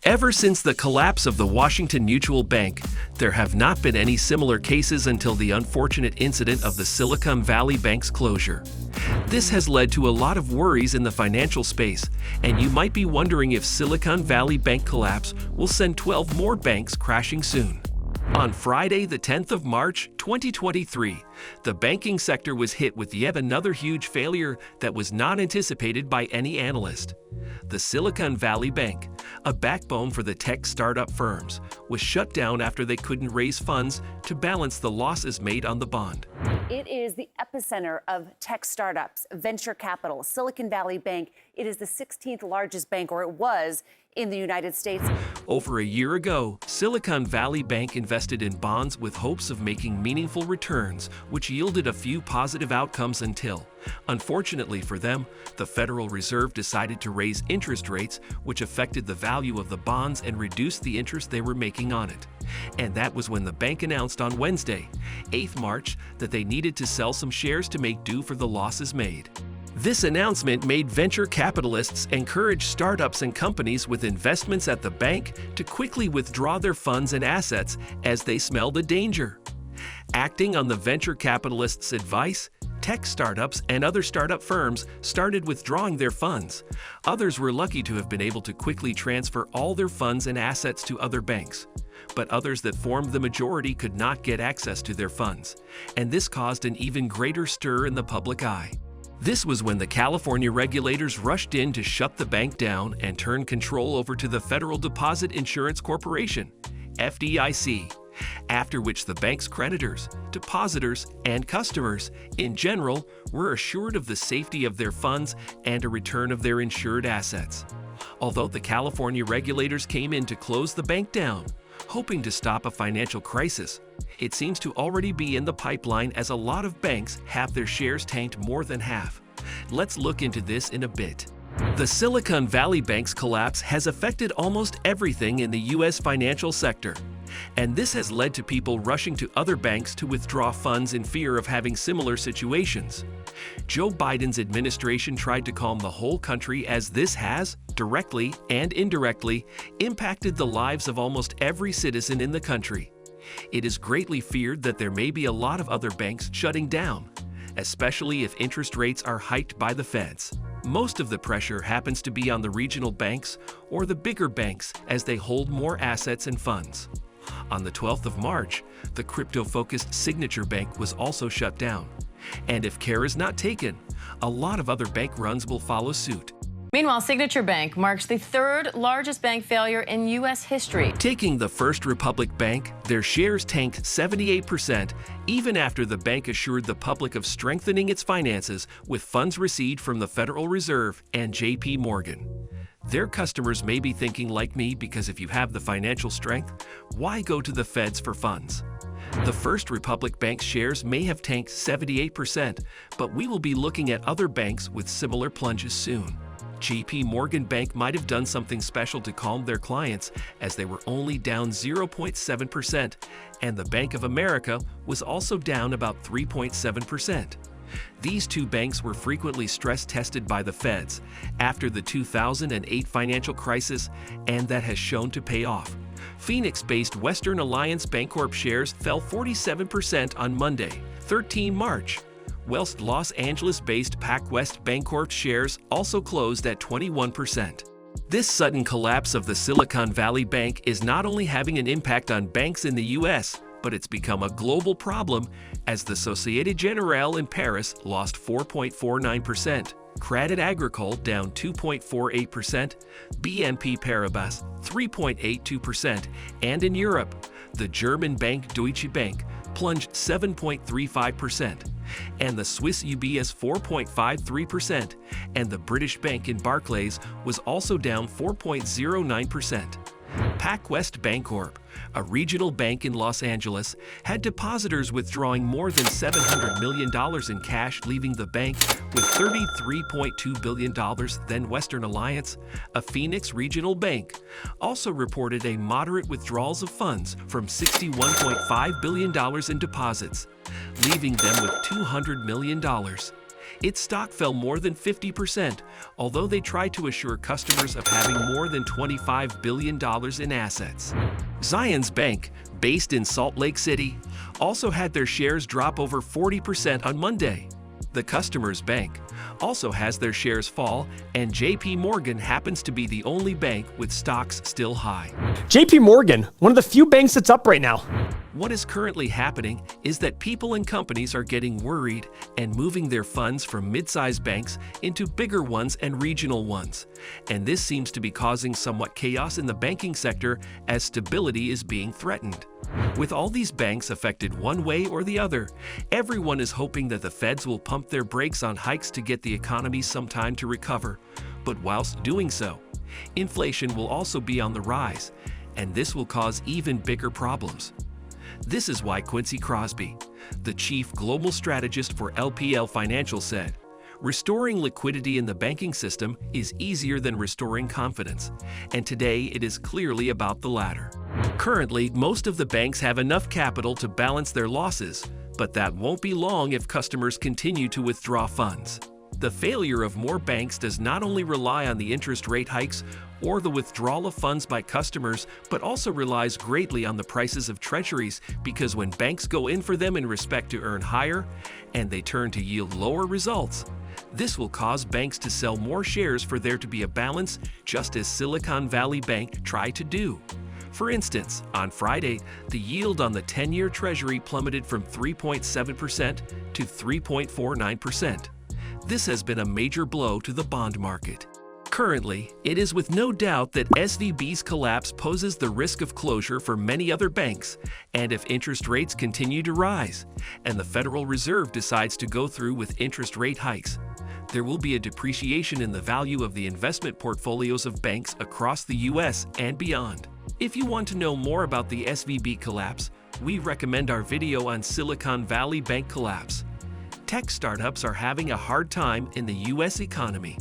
Ever since the collapse of the Washington Mutual Bank, there have not been any similar cases until the unfortunate incident of the Silicon Valley Bank's closure. This has led to a lot of worries in the financial space, and you might be wondering if Silicon Valley Bank collapse will send 12 more banks crashing soon. On Friday, the 10th of March, 2023, the banking sector was hit with yet another huge failure that was not anticipated by any analyst. The Silicon Valley Bank, a backbone for the tech startup firms, was shut down after they couldn't raise funds to balance the losses made on the bond. It is the epicenter of tech startups, venture capital, Silicon Valley Bank. It is the 16th largest bank, or it was, in the United States. Over a year ago, Silicon Valley Bank invested in bonds with hopes of making meaningful returns, which yielded a few positive outcomes until, unfortunately for them, the Federal Reserve decided to raise interest rates, which affected the value of the bonds and reduced the interest they were making on it. And that was when the bank announced on Wednesday, 8th March, that they needed to sell some shares to make due for the losses made. This announcement made venture capitalists encourage startups and companies with investments at the bank to quickly withdraw their funds and assets as they smelled a danger. Acting on the venture capitalists' advice, tech startups and other startup firms started withdrawing their funds. Others were lucky to have been able to quickly transfer all their funds and assets to other banks. But others that formed the majority could not get access to their funds, and this caused an even greater stir in the public eye. This was when the California regulators rushed in to shut the bank down and turn control over to the Federal Deposit Insurance Corporation, FDIC, after which the bank's creditors, depositors, and customers, in general, were assured of the safety of their funds and a return of their insured assets. Although the California regulators came in to close the bank down, hoping to stop a financial crisis, it seems to already be in the pipeline as a lot of banks have their shares tanked more than half. Let's look into this in a bit. The Silicon Valley Bank's collapse has affected almost everything in the U.S. financial sector, and this has led to people rushing to other banks to withdraw funds in fear of having similar situations. Joe Biden's administration tried to calm the whole country as this has, directly and indirectly, impacted the lives of almost every citizen in the country. It is greatly feared that there may be a lot of other banks shutting down, especially if interest rates are hiked by the feds. Most of the pressure happens to be on the regional banks or the bigger banks as they hold more assets and funds. On the 12th of March, the crypto-focused Signature Bank was also shut down. And if care is not taken, a lot of other bank runs will follow suit. Meanwhile, Signature Bank marks the third largest bank failure in U.S. history. Taking the First Republic Bank, their shares tanked 78%, even after the bank assured the public of strengthening its finances with funds received from the Federal Reserve and J.P. Morgan. Their customers may be thinking like me, because if you have the financial strength, why go to the feds for funds? The First Republic Bank shares may have tanked 78%, but we will be looking at other banks with similar plunges soon. J.P. Morgan Bank might have done something special to calm their clients, as they were only down 0.7%, and the Bank of America was also down about 3.7%. These two banks were frequently stress-tested by the feds after the 2008 financial crisis, and that has shown to pay off. Phoenix-based Western Alliance Bancorp shares fell 47% on Monday, 13 March. Whilst Los Angeles-based PacWest Bancorp shares also closed at 21%. This sudden collapse of the Silicon Valley Bank is not only having an impact on banks in the U.S., but it's become a global problem as the Société Générale in Paris lost 4.49%, Crédit Agricole down 2.48%, BNP Paribas 3.82%, and in Europe, the German bank Deutsche Bank plunged 7.35%, and the Swiss UBS 4.53%, and the British bank in Barclays was also down 4.09%. PacWest Bancorp, a regional bank in Los Angeles, had depositors withdrawing more than $700 million in cash, leaving the bank with $33.2 billion. Then Western Alliance, a Phoenix regional bank, also reported a moderate withdrawals of funds from $61.5 billion in deposits, leaving them with $200 million. Its stock fell more than 50%, although they tried to assure customers of having more than $25 billion in assets. Zions Bank, based in Salt Lake City, also had their shares drop over 40% on Monday. The Customers Bank also has their shares fall, and JP Morgan happens to be the only bank with stocks still high. JP Morgan, one of the few banks that's up right now. What is currently happening is that people and companies are getting worried and moving their funds from mid-sized banks into bigger ones and regional ones. And this seems to be causing somewhat chaos in the banking sector as stability is being threatened. With all these banks affected one way or the other, everyone is hoping that the feds will pump their brakes on hikes to get the economy some time to recover. But whilst doing so, inflation will also be on the rise, and this will cause even bigger problems. This is why Quincy Crosby, the chief global strategist for LPL Financial, said, "Restoring liquidity in the banking system is easier than restoring confidence, and today it is clearly about the latter." Currently, most of the banks have enough capital to balance their losses, but that won't be long if customers continue to withdraw funds. The failure of more banks does not only rely on the interest rate hikes or the withdrawal of funds by customers, but also relies greatly on the prices of treasuries, because when banks go in for them in respect to earn higher and they turn to yield lower results, this will cause banks to sell more shares for there to be a balance, just as Silicon Valley Bank tried to do. For instance, on Friday, the yield on the 10-year Treasury plummeted from 3.7% to 3.49%. This has been a major blow to the bond market. Currently, it is with no doubt that SVB's collapse poses the risk of closure for many other banks, and if interest rates continue to rise, and the Federal Reserve decides to go through with interest rate hikes, there will be a depreciation in the value of the investment portfolios of banks across the U.S. and beyond. If you want to know more about the SVB collapse, we recommend our video on Silicon Valley Bank collapse. Tech startups are having a hard time in the U.S. economy.